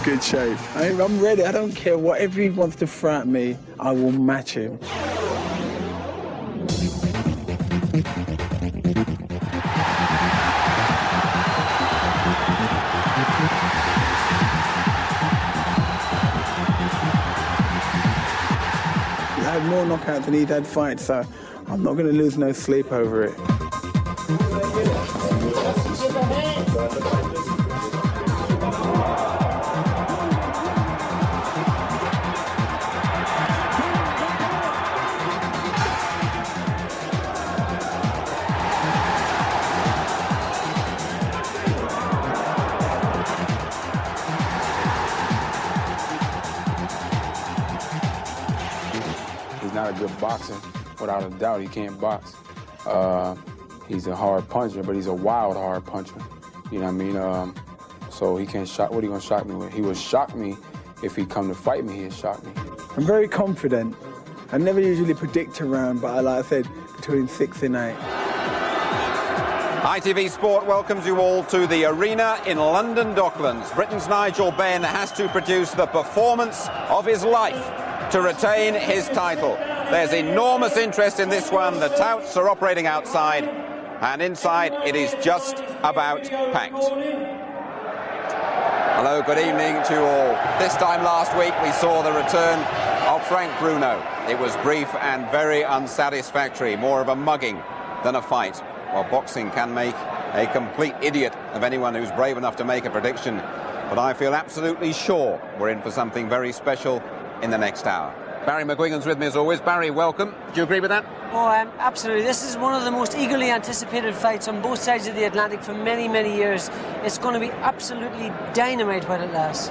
good shape. I'm ready. I don't care whatever he wants to throw at me. I will match him. I had more knockouts than he'd had fights, so I'm not going to lose no sleep over it. He's not a good boxer. Without a doubt, he can't box. He's a hard puncher, but he's a wild hard puncher. You know what I mean? So he can't shock. What are you gonna shock me with? He would shock me if he come to fight me. He'd shock me. I'm very confident. I never usually predict a round, but like I said, between 6 and 8. ITV Sport welcomes you all to the arena in London Docklands. Britain's Nigel Benn has to produce the performance of his life to retain his title. There's enormous interest in this one. The touts are operating outside, and inside it is just about packed. Hello, good evening to all. This time last week we saw the return of Frank Bruno. It was brief and very unsatisfactory, more of a mugging than a fight. Well, boxing can make a complete idiot of anyone who's brave enough to make a prediction, but I feel absolutely sure we're in for something very special in the next hour. Barry McGuigan's with me as always. Barry, welcome. Do you agree with that? Oh, absolutely. This is one of the most eagerly anticipated fights on both sides of the Atlantic for many, many years. It's going to be absolutely dynamite when it lasts.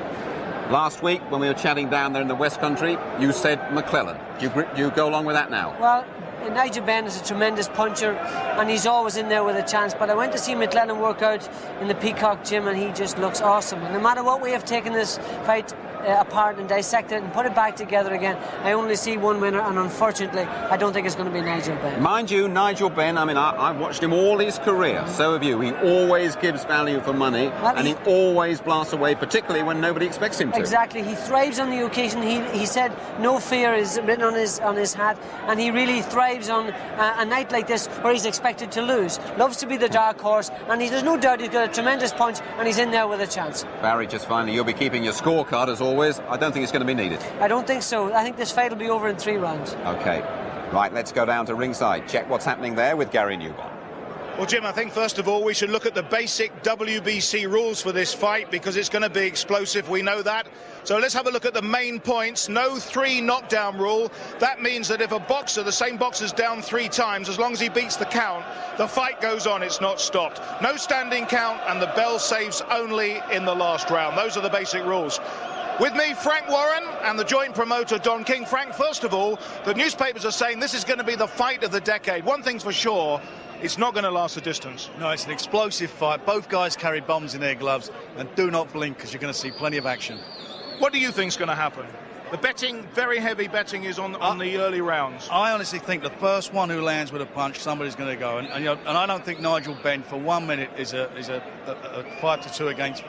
Last week, when we were chatting down there in the West Country, you said McClellan. Do you go along with that now? Well, Nigel Benn is a tremendous puncher, and he's always in there with a chance. But I went to see McClellan work out in the Peacock gym, and he just looks awesome. And no matter what way of taking this fight apart and dissect it and put it back together again, I only see one winner, and unfortunately I don't think it's going to be Nigel Benn. Mind you, Nigel Benn, I mean, I've watched him all his career, so have you. He always gives value for money, and he always blasts away, particularly when nobody expects him to. Exactly, he thrives on the occasion. He said no fear is written on his hat, and he really thrives on a night like this where he's expected to lose. Loves to be the dark horse, and there's no doubt he's got a tremendous punch, and he's in there with a chance. Barry, just finally, you'll be keeping your scorecard as always. I don't think it's going to be needed. I don't think so. I think this fight will be over in 3 rounds. OK. Right, let's go down to ringside. Check what's happening there with Gary Newborn. Well, Jim, I think first of all we should look at the basic WBC rules for this fight because it's going to be explosive, we know that. So let's have a look at the main points. No 3 knockdown rule. That means that if a boxer, the same boxer's down 3 times, as long as he beats the count, the fight goes on, it's not stopped. No standing count, and the bell saves only in the last round. Those are the basic rules. With me, Frank Warren and the joint promoter, Don King. Frank, first of all, the newspapers are saying this is going to be the fight of the decade. One thing's for sure, it's not going to last the distance. No, it's an explosive fight. Both guys carry bombs in their gloves, and do not blink because you're going to see plenty of action. What do you think's going to happen? The betting, very heavy betting, is on the early rounds. I honestly think the first one who lands with a punch, somebody's going to go. And I don't think Nigel Benn for 1 minute is a 5-2 against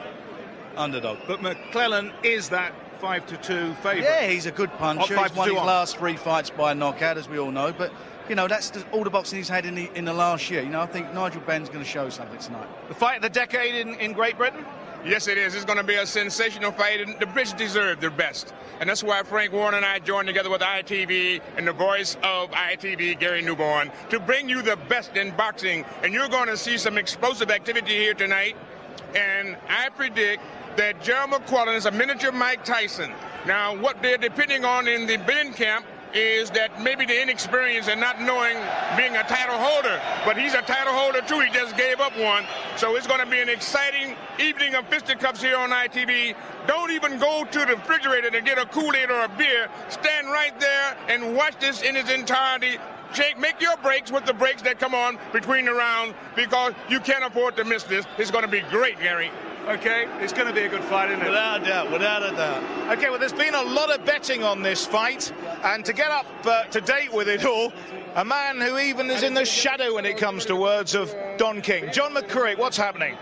underdog. But McClellan is that 5-2 favourite. Yeah, he's a good puncher. He's won his last 3 fights by knockout, as we all know. But you know, that's all the boxing he's had in the last year. You know, I think Nigel Benn's going to show something tonight. The fight of the decade in Great Britain. Yes, it is. It's going to be a sensational fight, and the Brits deserve their best. And that's why Frank Warren and I joined together with ITV and the voice of ITV, Gary Newborn, to bring you the best in boxing. And you're going to see some explosive activity here tonight. And I predict that Gerald McClellan is a miniature Mike Tyson. Now, what they're depending on in the Benn camp is that maybe the inexperience and not knowing being a title holder, but he's a title holder too. He just gave up one. So it's going to be an exciting evening of fisticuffs here on ITV. Don't even go to the refrigerator to get a Kool-Aid or a beer. Stand right there and watch this in its entirety. Make your breaks with the breaks that come on between the rounds, because you can't afford to miss this. It's going to be great, Gary. Okay, it's going to be a good fight, isn't it? Without a doubt, without a doubt. Okay, well, there's been a lot of betting on this fight, and to get up to date with it all, a man who even is in the shadow when it comes to words of Don King. John McCurrick, what's happening?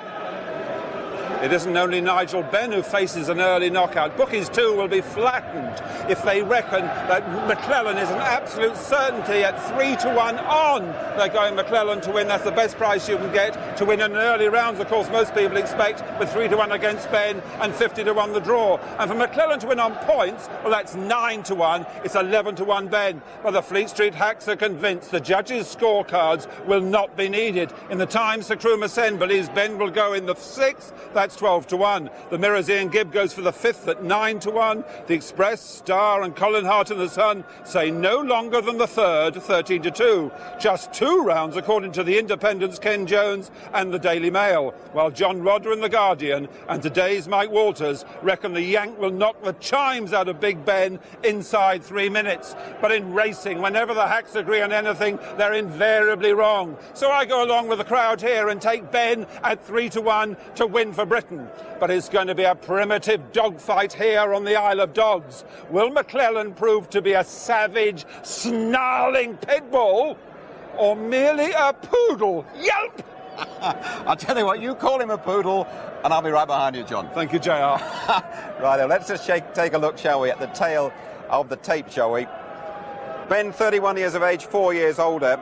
It isn't only Nigel Benn who faces an early knockout. Bookies too will be flattened if they reckon that McClellan is an absolute certainty at 3-1 on. They're going McClellan to win. That's the best price you can get to win in an early rounds. Of course, most people expect with 3-1 against Benn and 50-1 the draw. And for McClellan to win on points, well, that's 9-1. It's 11-1 Benn. But the Fleet Street hacks are convinced the judges' scorecards will not be needed. In the Times, Sir Crew Masen believes Benn will go in the 6th. That's 12-1. The Mirror's Ian Gibb goes for the 5th at 9-1. The Express, Star and Colin Hart and the Sun say no longer than the 3rd, 13-2. Just 2 rounds according to the Independent's Ken Jones and the Daily Mail, while John Rodder and the Guardian and today's Mike Walters reckon the Yank will knock the chimes out of Big Ben inside 3 minutes. But in racing, whenever the hacks agree on anything, they're invariably wrong. So I go along with the crowd here and take Ben at 3-1 to win for Britain. But it's going to be a primitive dogfight here on the Isle of Dogs. Will McClellan prove to be a savage, snarling pit bull or merely a poodle? Yelp! I'll tell you what, you call him a poodle and I'll be right behind you, John. Thank you, JR. Right, then, let's just take a look, shall we, at the tail of the tape, shall we? Ben, 31 years of age, 4 years older.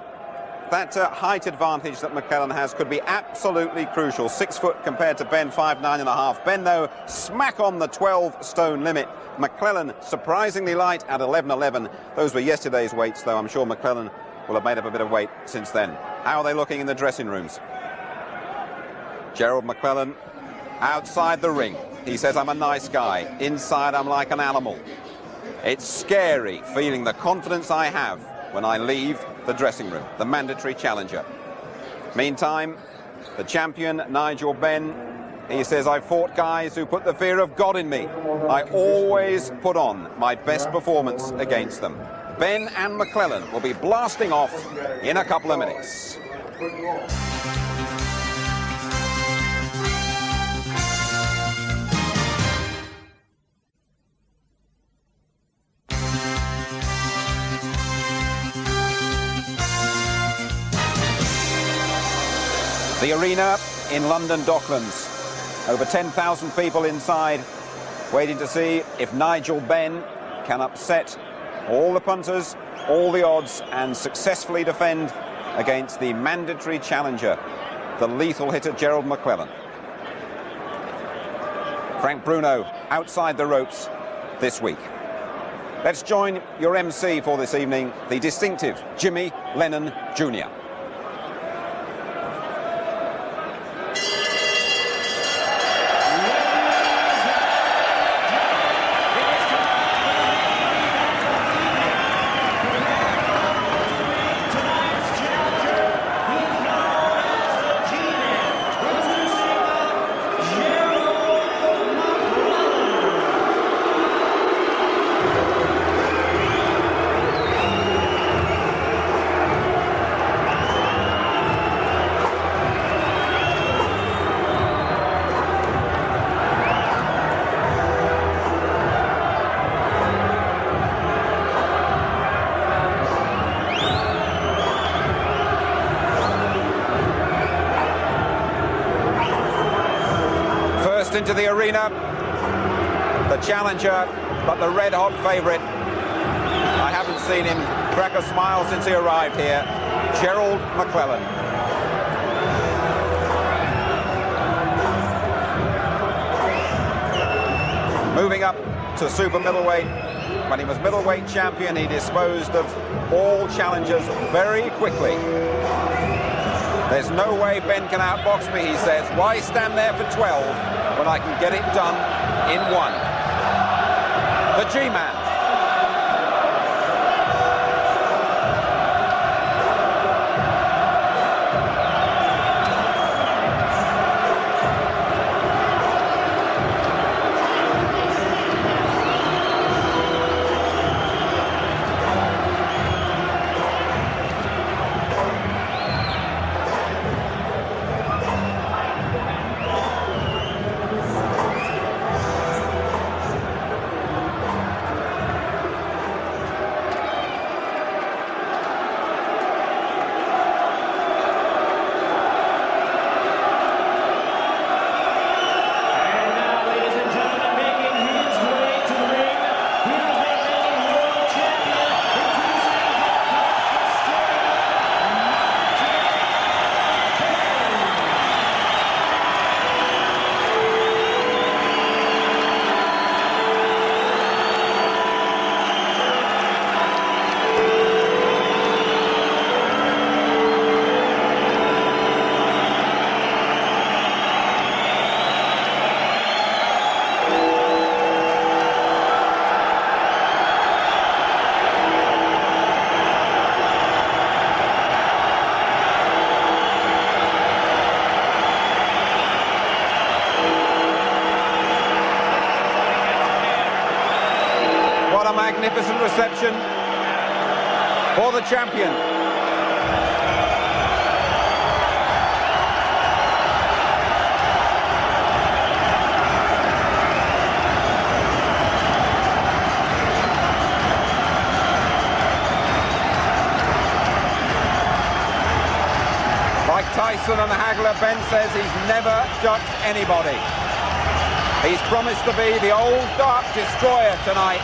That height advantage that McClellan has could be absolutely crucial. 6 foot compared to Ben, 5'9.5". Ben, though, smack on the 12-stone limit. McClellan surprisingly light at 11.11. Those were yesterday's weights, though. I'm sure McClellan will have made up a bit of weight since then. How are they looking in the dressing rooms? Gerald McClellan outside the ring. He says, I'm a nice guy. Inside, I'm like an animal. It's scary feeling the confidence I have when I leave the dressing room, the mandatory challenger. Meantime, the champion, Nigel Benn, he says, I fought guys who put the fear of God in me. I always put on my best performance against them. Ben and McClellan will be blasting off in a couple of minutes. The arena in London Docklands. Over 10,000 people inside, waiting to see if Nigel Benn can upset all the punters, all the odds, and successfully defend against the mandatory challenger, the lethal hitter Gerald McClellan. Frank Bruno outside the ropes this week. Let's join your MC for this evening, the distinctive Jimmy Lennon Jr. Into the arena, the challenger, but the red-hot favourite. I haven't seen him crack a smile since he arrived here, Gerald McClellan. Moving up to super middleweight. When he was middleweight champion, he disposed of all challengers very quickly. There's no way Ben can outbox me, he says. Why stand there for 12 when I can get it done in 1? The G-Man. magnificent reception for the champion. Like Tyson and the haggler, Ben says he's never ducked anybody. He's promised to be the old dark destroyer tonight.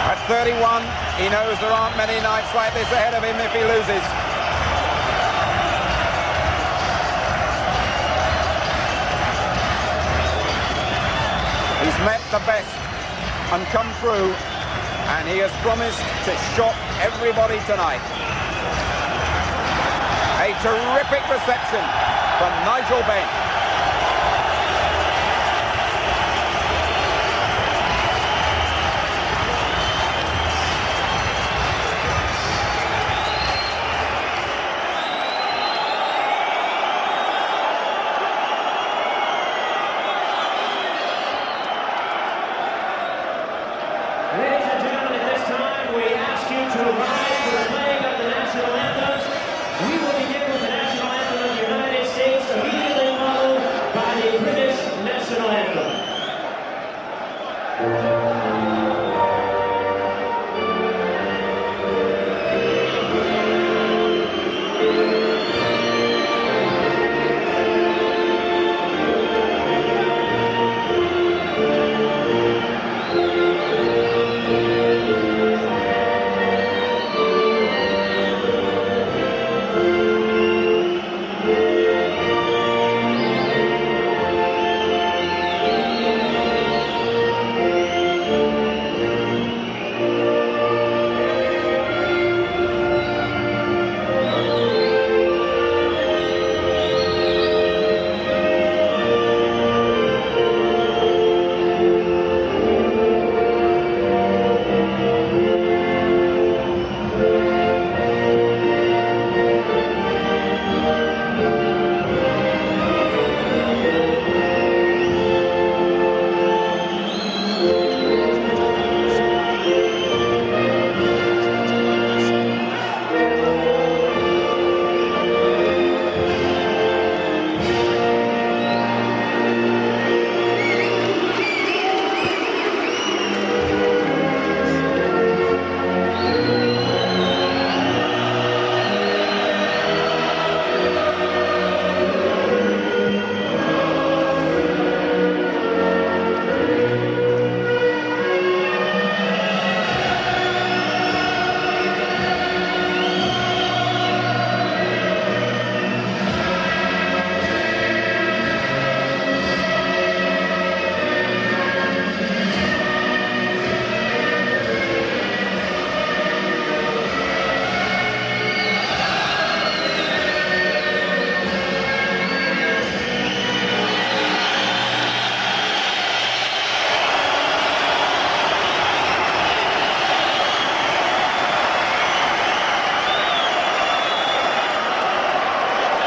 At 31, he knows there aren't many nights like this ahead of him if he loses. He's met the best and come through, and he has promised to shock everybody tonight. A terrific reception from Nigel Benn. Ladies and gentlemen, at this time, we ask you to rise for the playing of the national anthems. We will begin with the national anthem of the United States, immediately followed by the British national anthem.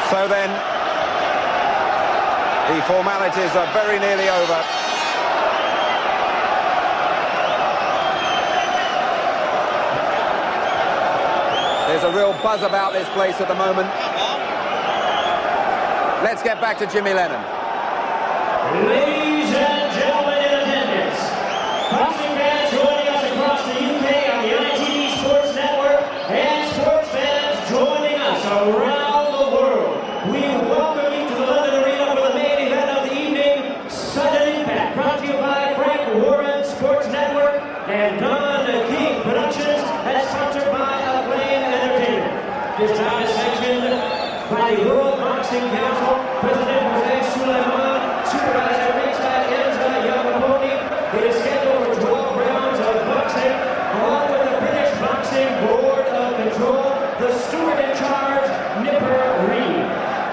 So then, the formalities are very nearly over. There's a real buzz about this place at the moment. Let's get back to Jimmy Lennon. Ladies and gentlemen in attendance, boxing fans joining us across the UK on the ITV Sports Network, and sports fans joining us around the world, we welcome you to the London Arena for the main event of the evening, Sudden Impact, brought to you by Frank Warren Sports Network and Don King Productions, and sponsored by Acclaim Entertainment. This time is sanctioned by the World Boxing Council, President Jose Sulaiman, Supervisor ringside Enza Yamaponi. It is scheduled for 12 rounds of boxing, along with the British Boxing Board of Control, the steward in charge, Nipper Reed.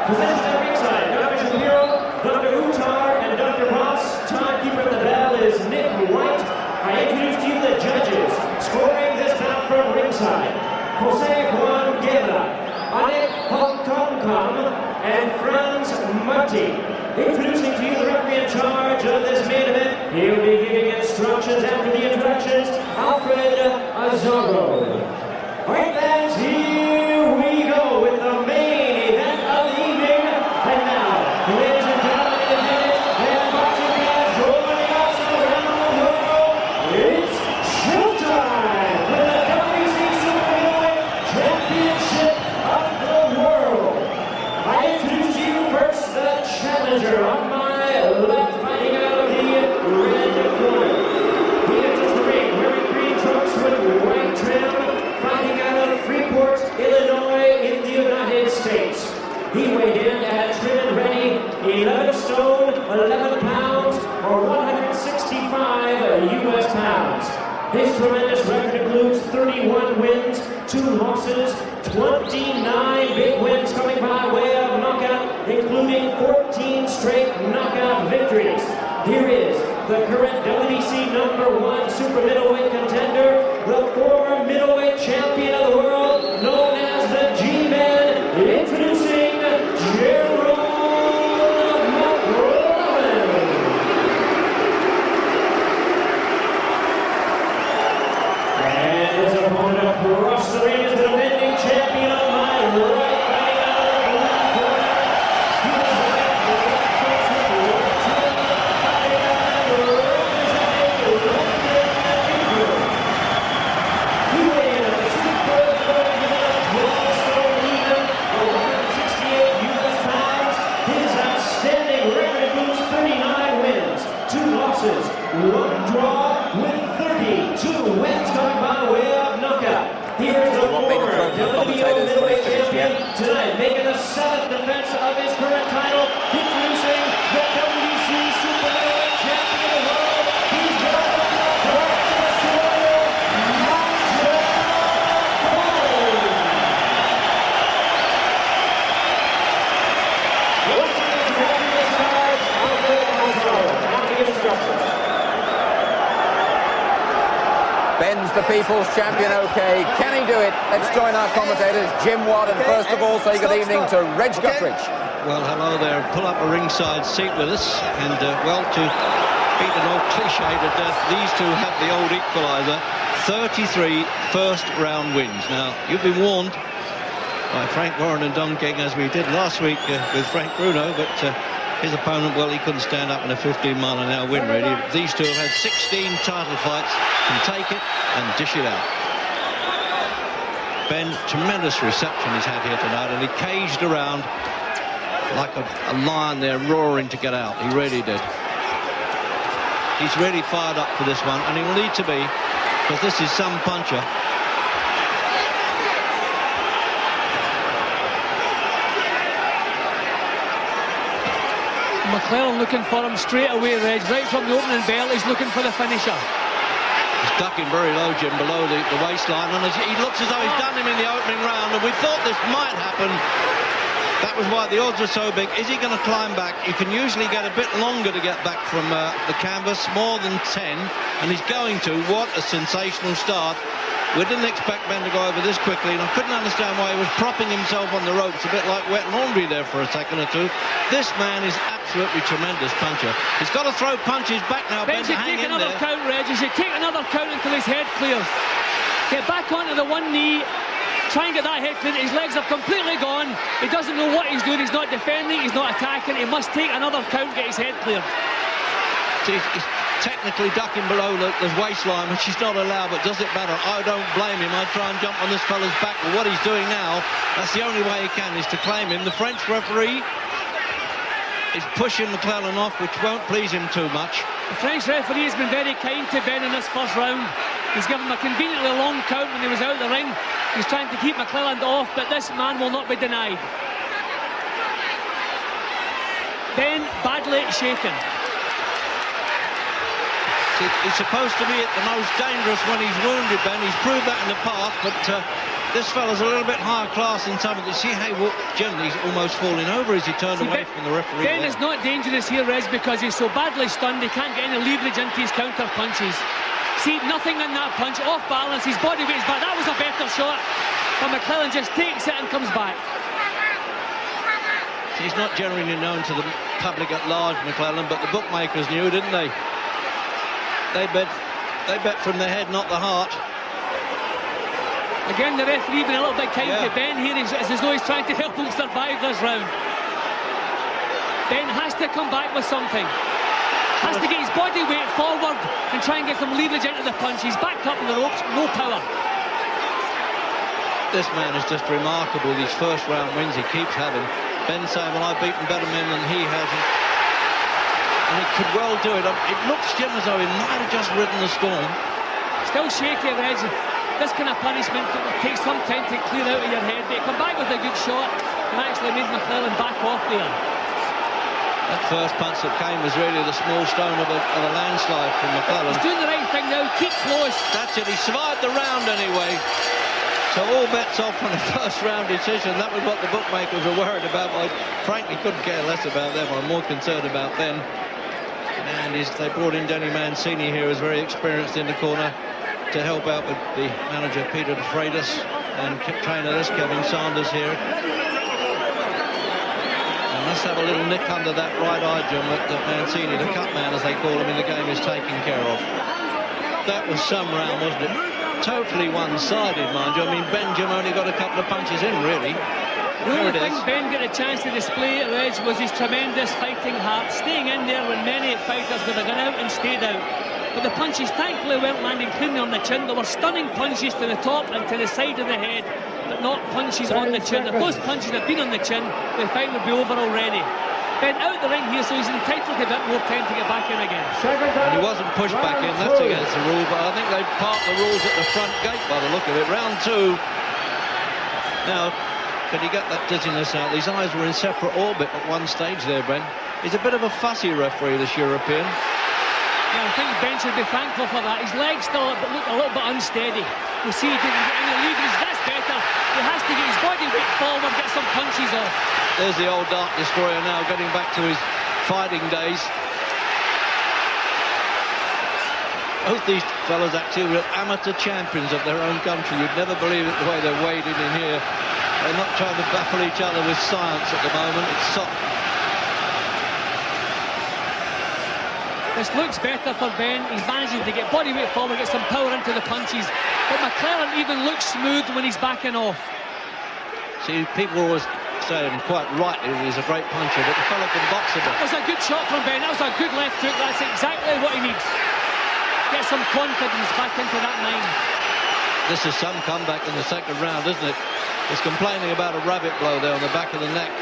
Physicians at ringside, Dr. Shapiro, Dr. Uttar, and Dr. Ross. Timekeeper at the bell is Nick White. I introduce to you the judges, scoring this bout from ringside. Jose Juan Guerra, Anik Hongkongkam and Franz Marti. Introducing to you the referee in charge of this main event. He'll be giving instructions after the introductions, Alfred Azaro. All right, lads, here we go with the main event of the evening. And now, ladies and gentlemen in attendance, and boxing fans joining us around the world, it's showtime for the WBC Super Middleweight Championship of the World. I introduce to you first the challenger on my left, fighting out of the red corner. He enters the ring wearing green trunks with white trim, fighting out of Freeport, Illinois, in the United States. He weighed in at trim and ready, 11 stone, 11 pounds, or 165 U.S. pounds. His tremendous record includes 31 wins, 2 losses, 29 big wins coming by way of knockout, including 14 straight knockout victories. Here is the current WBC #1 super middleweight contender, the former middleweight champion of the world, known as the G-Man, introducing Gerald McClellan. And his opponent across the ring is the defending champion on my right, fighting out of the black corner. He was wearing the white trunks with the white trim, fighting out and representing London. He weighed in at the super middleweight division of 12 stone even, or 168 U.S. pounds. His outstanding record includes 39 wins, 2 losses, 1 draw, with 32 wins coming by way of knockout. Here's the former WBO middleweight champion tonight, making the 7th defense of his current title, introducing the WBC Super Middleweight Champion of the world. He's Gerald McClellan, Nigel Benn. Once again, to have in charge, Alfred Azaro. Now the instructions. Ben's the people's champion, okay. Can he do it? Let's join our commentators, Jim Watt, and first of all, say good evening to Reg Guthridge. Well, hello there. Pull up a ringside seat with us. And, well, to beat an old cliche to death, these two have the old equaliser. 33 first-round wins. Now, you've been warned by Frank Warren and Don King, as we did last week with Frank Bruno, but his opponent, well, he couldn't stand up in a 15-mile-an-hour wind, really. These two have had 16 title fights, can take it and dish it out. Ben, tremendous reception he's had here tonight, and he caged around like a lion there, roaring to get out. He really did. He's really fired up for this one, and he will need to be, because this is some puncher. McClellan looking for him straight away, Reg. Right from the opening bell, he's looking for the finisher. He's ducking very low, Jim, below the waistline, and he looks as though he's done him in the opening round, and we thought this might happen. That was why the odds are so big. Is he going to climb back? You can usually get a bit longer to get back from the canvas, more than 10, and he's going to. What a sensational start. We didn't expect Ben to go over this quickly, and I couldn't understand why he was propping himself on the ropes, a bit like wet laundry there for a second or two. This man is absolutely tremendous puncher. He's got to throw punches back now, Ben, to hang in there. Take another count, Reg. He should take another count until his head clears. Get back onto the one knee, try and get that head clear. His legs are completely gone. He doesn't know what he's doing. He's not defending, he's not attacking. He must take another count, get his head cleared. He's technically ducking below the waistline, which he's not allowed, but does it matter? I don't blame him. I'd try and jump on this fella's back, but what he's doing now, that's the only way he can, is to claim him. The French referee is pushing McClellan off, which won't please him too much. The French referee has been very kind to Ben in this first round. He's given him a conveniently long count when he was out of the ring. He's trying to keep McClellan off, but this man will not be denied. Ben badly shaken. He's supposed to be at the most dangerous when he's wounded, Ben. He's proved that in the past, but this fella's a little bit higher class than some of the... See how Jim, he's almost falling over as he turned away from the referee. Ben is not dangerous here, Reg, because he's so badly stunned he can't get any leverage into his counter punches. See, nothing in that punch, off balance, his body weight is back. That was a better shot. But McClellan just takes it and comes back. He's not generally known to the public at large, McClellan, but the bookmakers knew, didn't they? They bet from the head, not the heart. Again, the referee being a little bit kind to Ben here. It's as though he's trying to help him survive this round. Ben has to come back with something. Has to get his body weight forward and try and get some leverage into the punch. He's backed up in the ropes, no power. This man is just remarkable. These first round wins he keeps having. Ben saying, well, I've beaten better men than he has. And he could well do it. It looks, Jim, as though he might have just ridden the storm. Still shaky at the edge. This kind of punishment takes some time to clear out of your head. They come back with a good shot and actually made McClellan back off there. That first punch that came was really the small stone of a landslide from McClellan. He's doing the right thing now, keep close. That's it, he survived the round anyway. So all bets off on a first round decision. That was what the bookmakers were worried about. I frankly couldn't care less about them. I'm more concerned about Ben. And they brought in Danny Mancini here, who's very experienced in the corner, to help out with the manager Peter De Freitas and trainer this Kevin Sanders here. And let's have a little nick under that right eye, Jim, that Mancini, the cut man as they call him in the game, is taken care of. That was some round, wasn't it? Totally one-sided, mind you. I mean, Ben, Jim, only got a couple of punches in, really. The only thing Ben got a chance to display at the edge was his tremendous fighting heart, staying in there when many fighters would have gone out and stayed out. But the punches thankfully weren't landing cleanly on the chin. There were stunning punches to the top and to the side of the head, but not punches on the chin. If those punches had been on the chin, the fight would be over already. Ben out the ring here, so he's entitled to a bit more time to get back in again. And he wasn't pushed back in, that's against the rule, but I think they parked the rules at the front gate by the look of it. Round two. Now, can he get that dizziness out? These eyes were in separate orbit at one stage there, Ben. He's a bit of a fussy referee, this European. Yeah, I think Ben should be thankful for that. His legs still look a little bit unsteady. We'll see if he can get any leverage. That's better. He has to get his body weight forward, get some punches off. There's the old Dark Destroyer now, getting back to his fighting days. Both these fellas actually were amateur champions of their own country. You'd never believe it the way they're wading in here. They're not trying to baffle each other with science at the moment. It's soft. This looks better for Ben. He's managing to get body weight forward, get some power into the punches. But McClellan even looks smooth when he's backing off. See, people always say, and quite rightly, that he's a great puncher, but the fella can box a bit. That was a good shot from Ben. That was a good left hook. That's exactly what he needs. Get some confidence back into that mind. This is some comeback in the second round, isn't it? He's complaining about a rabbit blow there on the back of the neck,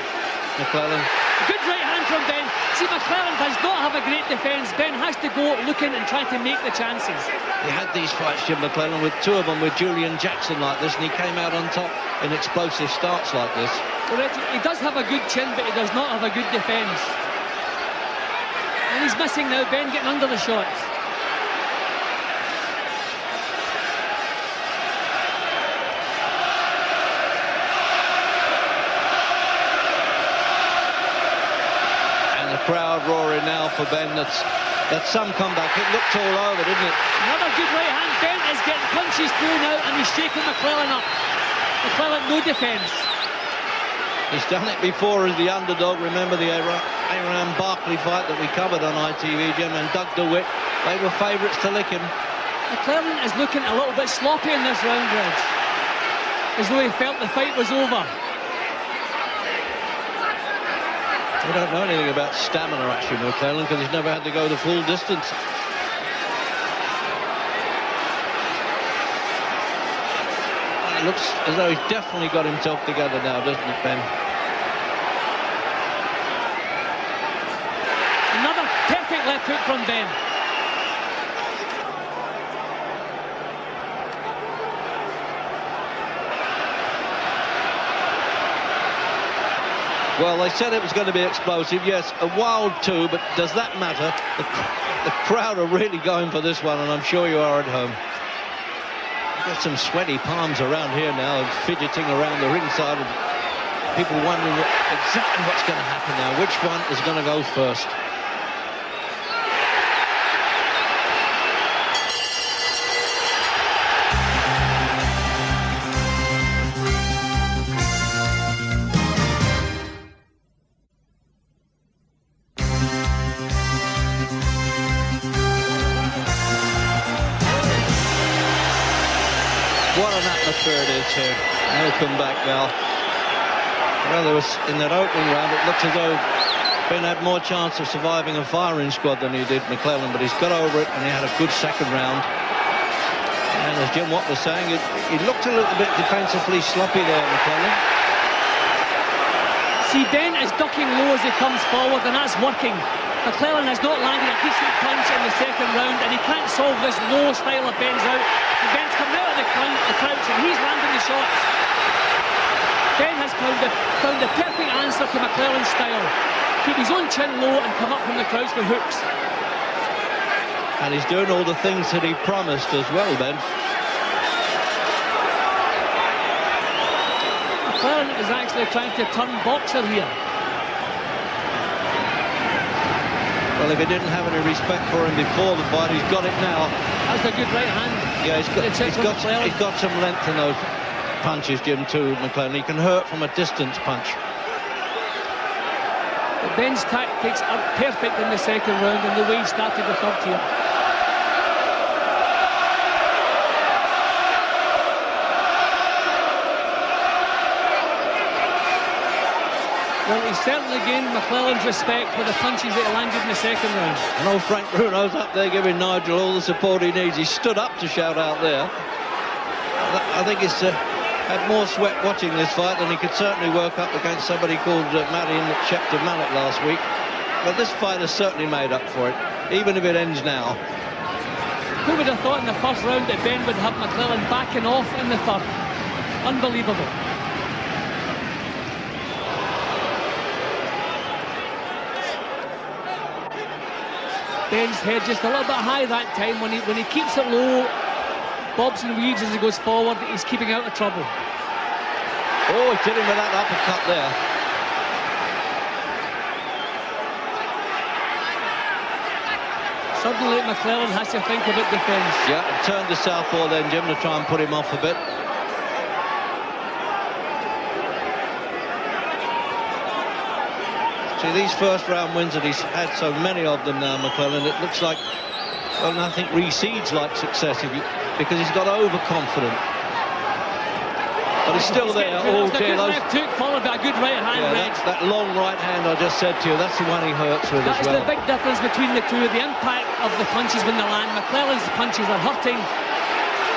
McClellan. Good right hand from Ben. See, McClellan does not have a great defence. Ben has to go looking and trying to make the chances. He had these fights, Jim McClellan, with two of them with Julian Jackson like this, and he came out on top in explosive starts like this. Well, he does have a good chin, but he does not have a good defence. And he's missing now, Ben getting under the shots. Crowd roaring now for Ben. That's some comeback. It looked all over, didn't it? Another good right hand. Ben is getting punches through now, and he's shaking McClellan up. McClellan, no defence. He's done it before as the underdog. Remember the Aaron Barkley fight that we covered on ITV, Jim, and Doug DeWitt. They were favourites to lick him. McClellan is looking a little bit sloppy in this round, Reg. As though he felt the fight was over. We don't know anything about stamina, actually, McClellan, because he's never had to go the full distance. It looks as though he's definitely got himself together now, doesn't it, Ben? Another perfect left hook from Ben. Well, they said it was going to be explosive. Yes, a wild two, but does that matter? The crowd are really going for this one, and I'm sure you are at home. Got some sweaty palms around here now, and fidgeting around the ringside, and people wondering exactly what's going to happen now. Which one is going to go first? his head. No comeback now. Well, there was, in that opening round, it looks as though Ben had more chance of surviving a firing squad than he did McClellan, but he's got over it and he had a good second round. And as Jim Watt was saying, he looked a little bit defensively sloppy there, McClellan. See, Ben is ducking low as he comes forward, and that's working. McClellan has not landed a decent punch in the second round, and he can't solve this low style of Ben's out. And Ben's coming out of the crouch, and he's landing the shots. Ben has found the perfect answer to McClellan's style. Keep his own chin low and come up from the crouch with hooks. And he's doing all the things that he promised as well, Ben. McClellan is actually trying to turn boxer here. Well, if he didn't have any respect for him before the fight, he's got it now. That's a good right hand. Yeah, he's got some length in those punches, Jim, too, McClellan. He can hurt from a distance punch. But Ben's tactics are perfect in the second round, and the way he started the third here. Well, he's certainly gained McClellan's respect for the punches that he landed in the second round. I know Frank Bruno's up there giving Nigel all the support he needs. He stood up to shout out there. I think he's had more sweat watching this fight than he could certainly work up against somebody called Marion Schechter Mallet last week. But this fight has certainly made up for it, even if it ends now. Who would have thought in the first round that Ben would have McClellan backing off in the third? Unbelievable. Ben's head just a little bit high that time. When he keeps it low, bobs and weaves as he goes forward, he's keeping out of trouble. Oh, he's hitting with that uppercut there. Suddenly McClellan has to think about defence. Yeah, turn to southpaw then, Jim, to try and put him off a bit. See, these first round wins that he's had so many of them now, McClellan, it looks like, well, nothing recedes like success because he's got overconfident. But he's still there. Oh, dear, those... left hook followed by a good right hand, yeah, that long right hand I just said to you, that's the one he hurts with as well. That is the big difference between the two, the impact of the punches when they land. McClellan's punches are hurting,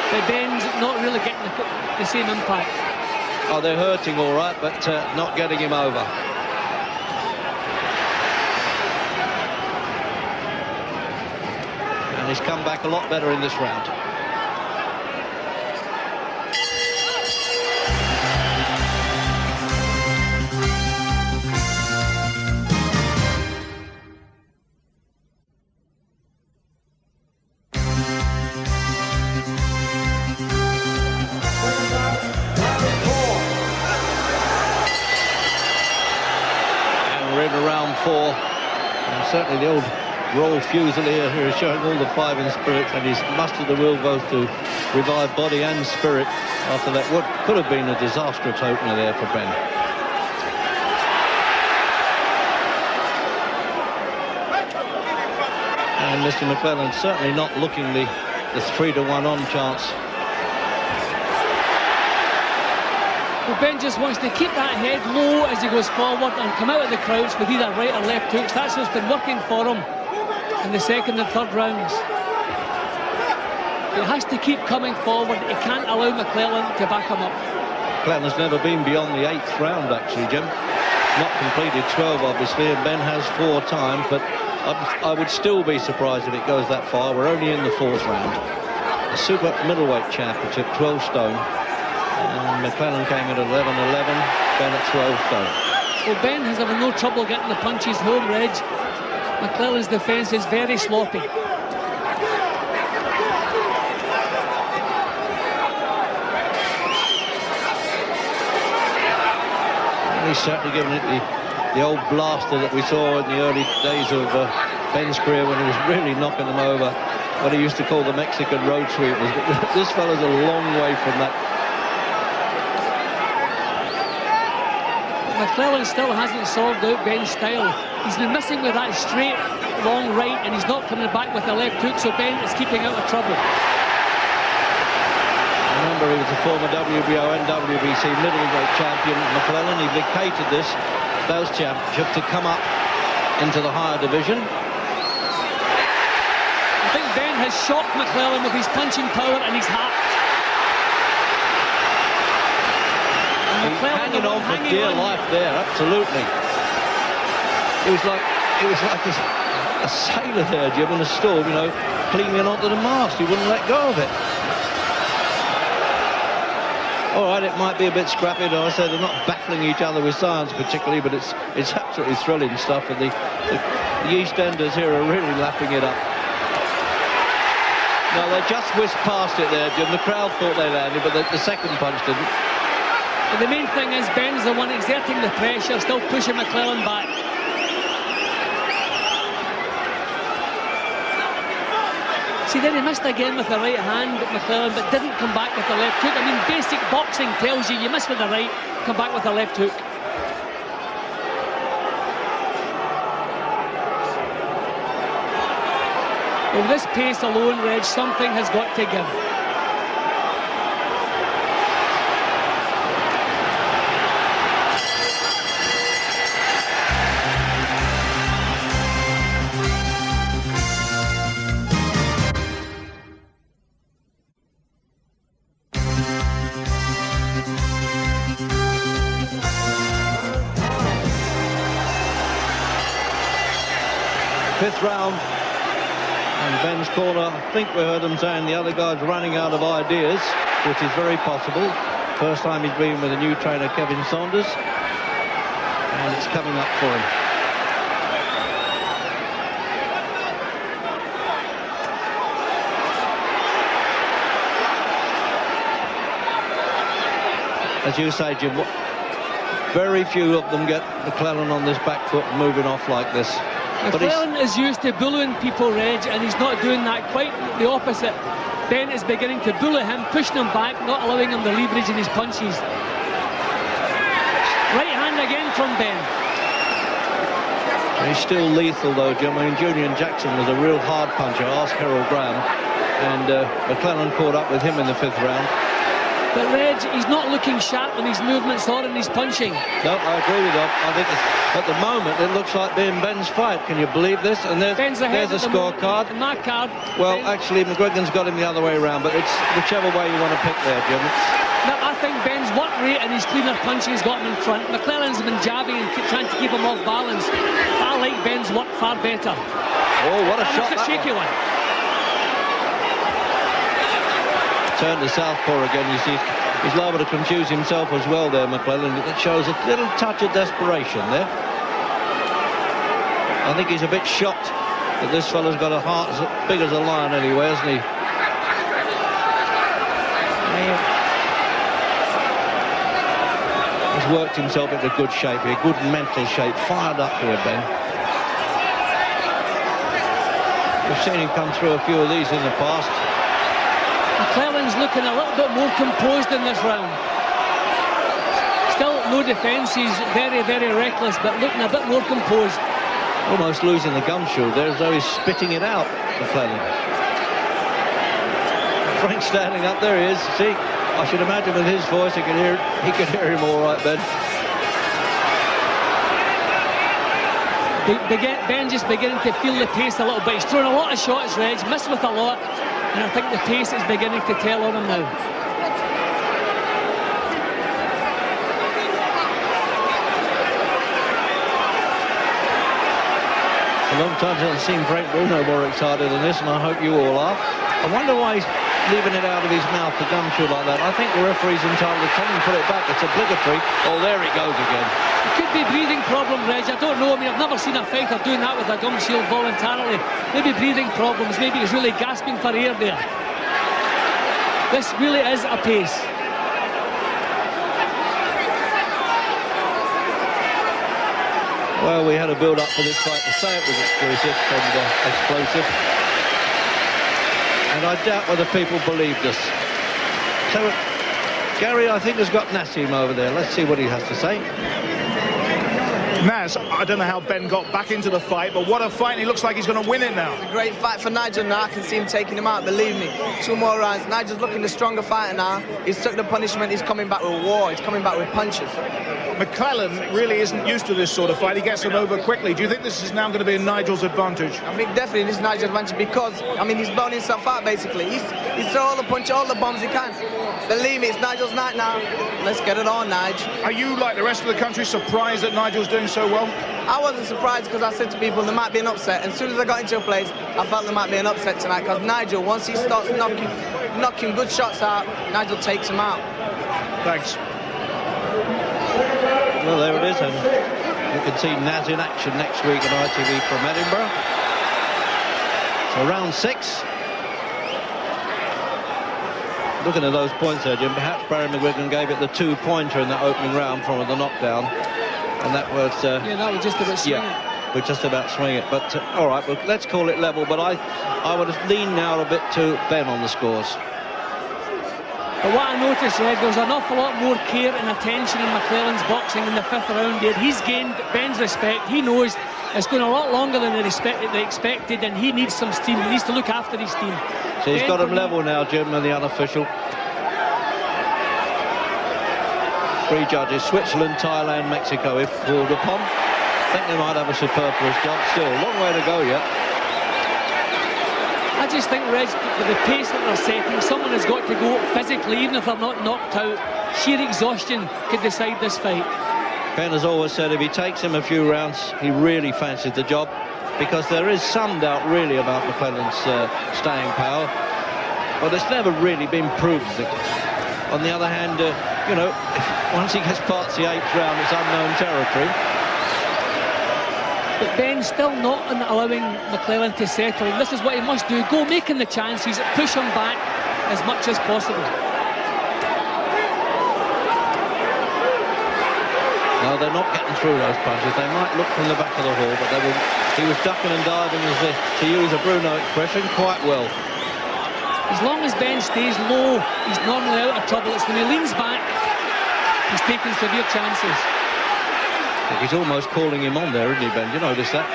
but Ben's not really getting the same impact. Oh, they're hurting all right, but not getting him over. And he's come back a lot better in this round. Certainly the old Royal Fusilier here is showing all the five in spirit, and he's mustered the will both to revive body and spirit after that what could have been a disastrous opener there for Ben. And Mr. McClellan certainly not looking the 3-to-1 on chance. Well, Ben just wants to keep that head low as he goes forward and come out of the crouch with either right or left hooks. That's what's been working for him in the second and third rounds. He has to keep coming forward. He can't allow McClellan to back him up. McClellan's never been beyond the 8th round, actually, Jim. Not completed 12, obviously, and Ben has 4 times, but I would still be surprised if it goes that far. We're only in the 4th round. The Super Middleweight Championship, 12 stone. And McClellan came in at 11-11, Ben at 12 stone. Well, Ben has had no trouble getting the punches home, Reg. McClellan's defence is very sloppy. And he's certainly given it the old blaster that we saw in the early days of Ben's career when he was really knocking them over. What he used to call the Mexican road sweepers. This fellow's a long way from that. McClellan still hasn't solved out Ben's style. He's been missing with that straight, long right, and he's not coming back with the left hook, so Ben is keeping out of trouble. And remember, he was a former WBO and WBC middleweight champion, McClellan. He vacated those championships to come up into the higher division. I think Ben has shocked McClellan with his punching power and his heart. And McClellan hanging on for dear life there, absolutely. It was like a sailor there, Jim, in a storm, you know, clinging onto the mast. He wouldn't let go of it. All right, it might be a bit scrappy, though. I said they're not battling each other with science particularly, but it's absolutely thrilling stuff. And the East Enders here are really lapping it up. No, they just whisked past it there, Jim. The crowd thought they landed, but the second punch didn't. But the main thing is Ben's the one exerting the pressure, still pushing McClellan back. See, then he missed again with the right hand, McClellan, but didn't come back with the left hook. I mean, basic boxing tells you miss with the right, come back with the left hook. With this pace alone, Reg, something has got to give. Fifth round, and Ben's corner, I think we heard him saying the other guy's running out of ideas, which is very possible. First time he's been with a new trainer, Kevin Saunders, and it's coming up for him. As you say, Jim, very few of them get McClellan on this back foot moving off like this. McClellan is used to bullying people, Reg, and he's not doing that, quite the opposite. Ben is beginning to bully him, pushing him back, not allowing him the leverage in his punches. Right hand again from Ben. He's still lethal though, Jim. I mean, Julian Jackson was a real hard puncher, ask Harold Graham, and McClellan caught up with him in the fifth round. But Reg, he's not looking sharp in his movements or in his punching. No, I agree with that. I think at the moment it looks like being Ben's fight. Can you believe this? And there's a scorecard. In my card. Well, actually, McGregor's got him the other way around, but it's whichever way you want to pick there, Jim. No, I think Ben's work rate and his cleaner punching has got him in front. McClellan's been jabbing and trying to keep him off balance. I like Ben's work far better. Oh, what a shot that was a shaky one. Turn to southpaw again, you see. He's liable to confuse himself as well there, McClellan. It shows a little touch of desperation there. I think he's a bit shocked that this fella's got a heart as big as a lion anyway, hasn't he? He's worked himself into good shape here, good mental shape, fired up here, Ben. We've seen him come through a few of these in the past. McClellan's looking a little bit more composed in this round. Still no defence, he's very, very reckless, but looking a bit more composed. Almost losing the gum shield there, as though he's spitting it out, McClellan. Frank standing up, there he is. See, I should imagine with his voice he could hear him all right, Ben. Ben just beginning to feel the pace a little bit. He's thrown a lot of shots, Reg, missed with a lot. And I think the pace is beginning to tell on him now. A long time since I've seen Frank Bruno more excited than this, and I hope you all are. I wonder why he's leaving it out of his mouth, the gum shield like that. I think the referee's entitled to tell him to put it back. It's obligatory. Oh, there he goes again. It could be breathing problem, Reg. I don't know. I mean, I've never seen a fighter doing that with a gum shield voluntarily. Maybe breathing problems. Maybe he's really gasping for air there. This really is a pace. Well, we had a build-up for this fight to say it was exclusive and explosive. And I doubt whether people believed us. So, Gary, I think, has got Nassim over there. Let's see what he has to say. Naz, I don't know how Ben got back into the fight, but what a fight, and he looks like he's going to win it now. It's a great fight for Nigel now. I can see him taking him out, believe me. 2 more rounds. Nigel's looking the stronger fighter now. He's took the punishment. He's coming back with war. He's coming back with punches. McClellan really isn't used to this sort of fight. He gets them over quickly. Do you think this is now going to be in Nigel's advantage? I think definitely this is Nigel's advantage because, I mean, he's blown himself out, basically. He's thrown all the punches, all the bombs he can. Believe me, it's Nigel's night now. Let's get it on, Nigel. Are you, like the rest of the country, surprised that Nigel's doing so well? I wasn't surprised because I said to people there might be an upset. And as soon as I got into a place, I felt there might be an upset tonight because Nigel, once he starts knocking good shots out, Nigel takes him out. Thanks. Well, there it is, and you can see Naz in action next week on ITV from Edinburgh. So round 6. Looking at those points there, Jim, perhaps Barry McGuigan gave it the 2-pointer in that opening round from the knockdown. And that was... yeah, that was just about swinging. Yeah, we're just about swing it. But, all right, well, let's call it level. But I would have leaned now a bit to Ben on the scores. But what I noticed, Red, there was an awful lot more care and attention in McClellan's boxing in the 5th round there. He's gained Ben's respect. He knows it's going a lot longer than they expected, and he needs some steam. He needs to look after his team. So he's got him level now, Jim, and the unofficial. 3 judges, Switzerland, Thailand, Mexico, if called upon. I think they might have a superfluous job still. Long way to go yet. I just think, Reg, with the pace that they're setting, someone has got to go physically, even if they're not knocked out. Sheer exhaustion could decide this fight. Ben has always said if he takes him a few rounds, he really fancies the job, because there is some doubt really about McClellan's staying power, but it's never really been proven. On the other hand, you know, once he gets past the 8th round, it's unknown territory. But Ben's still not allowing McClellan to settle. This is what he must do. Go making the chances, push him back as much as possible. No, they're not getting through those punches. They might look from the back of the hall, but they will, he was ducking and diving, to use a Bruno expression, quite well. As long as Ben stays low, he's normally out of trouble. It's when he leans back, he's taking severe chances. He's almost calling him on there, isn't he, Ben? Do you notice that?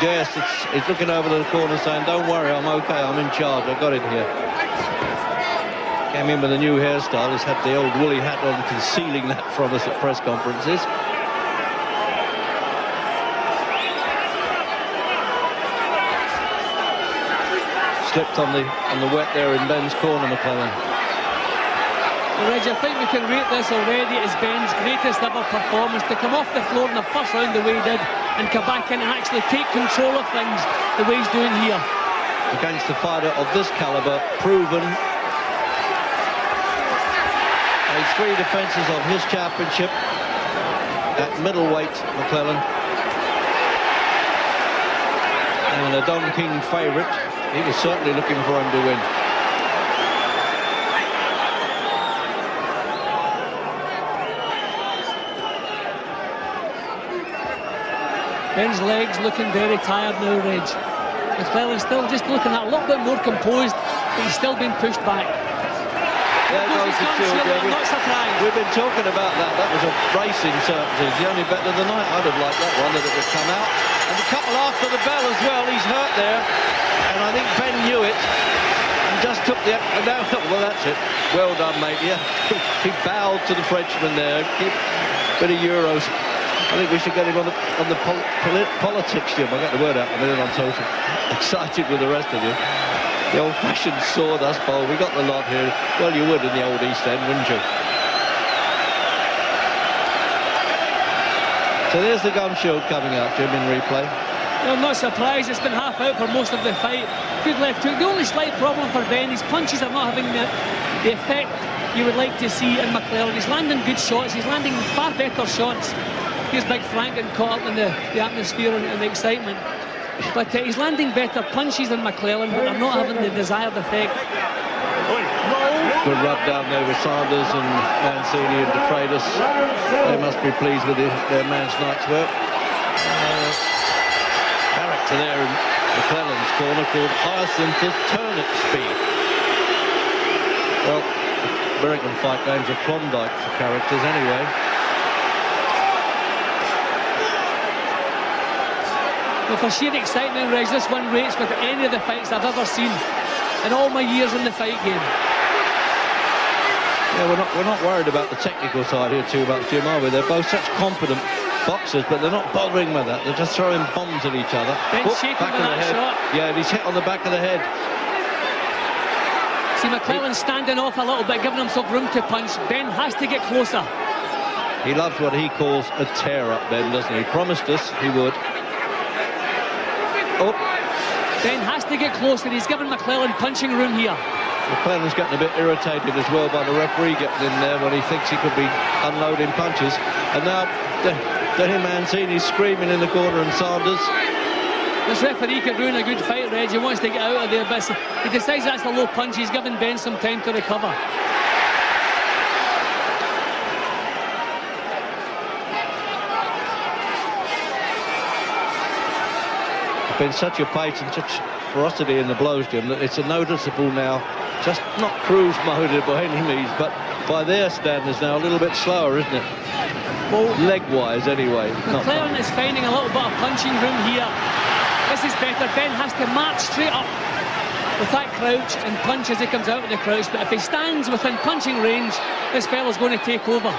Yes, he's looking over the corner saying, don't worry, I'm okay, I'm in charge, I got it here. Came in with a new hairstyle, he's had the old woolly hat on, concealing that from us at press conferences. Slipped on the wet there in Ben's corner, McClellan. Reg, I think we can rate this already as Ben's greatest ever performance, to come off the floor in the 1st round the way he did and come back in and actually take control of things the way he's doing here. Against a fighter of this caliber, proven. Made 3 defences of his championship at middleweight, McClellan. And a Don King favourite. He was certainly looking for him to win. Ben's legs looking very tired now, Reg. McClellan's still just looking a little bit more composed, but he's still being pushed back. There goes the shield. I'm not surprised. We've been talking about that. That was a racing certainty. The only bet of the night. I'd have liked that one, that it would come out. And a couple after the bell as well. He's hurt there. And I think Ben knew it. And just took the... Well, that's it. Well done, mate. Yeah. He bowed to the Frenchman there. Bit of Euros. I think we should get him on the politics, Jim. I'll get the word out in a minute. I'm so excited with the rest of you. The old-fashioned sawdust bowl. We got the lot here. Well, you would in the old East End, wouldn't you? So there's the gum shield coming out, Jim, in replay. Well, I'm not surprised. It's been half out for most of the fight. Good left hook. The only slight problem for Ben, his punches are not having the effect you would like to see in McClellan. He's landing good shots. He's landing far better shots. Here's Big Frank getting caught up in the atmosphere and the excitement. But he's landing better punches than McClellan, but are not having the desired effect. Good rub down there with Sanders and Mancini and DeFreitas. They must be pleased with their man's night's work. Character there in McClellan's corner called Hyacinthus Turnip Speed. Well, American fight games are Klondike for characters anyway. Well, for sheer excitement, Reg, this one rates with any of the fights I've ever seen in all my years in the fight game. Yeah, we're not worried about the technical side here too much, Jim, are we? They're both such competent boxers, but they're not bothering with that. They're just throwing bombs at each other. Ben's shaking with that shot. Yeah, and he's hit on the back of the head. See, McClellan standing off a little bit, giving himself room to punch. Ben has to get closer. He loves what he calls a tear-up, Ben, doesn't he? He promised us he would. Oh. Ben has to get closer. He's given McClellan punching room here. McClellan's getting a bit irritated as well by the referee getting in there when he thinks he could be unloading punches. And now Denny Mancini's screaming in the corner, and Sanders. This referee could ruin a good fight, Reg. He wants to get out of there, but he decides that's a low punch. He's given Ben some time to recover. Been such a pace and such ferocity in the blows, Jim, that it's a noticeable now, just not cruise moded by any means, but by their standards now a little bit slower, isn't it? Well, leg-wise anyway. McClellan is finding a little bit of punching room here. This is better. Ben has to march straight up with that crouch and punch as he comes out of the crouch, but if he stands within punching range, this fella's going to take over.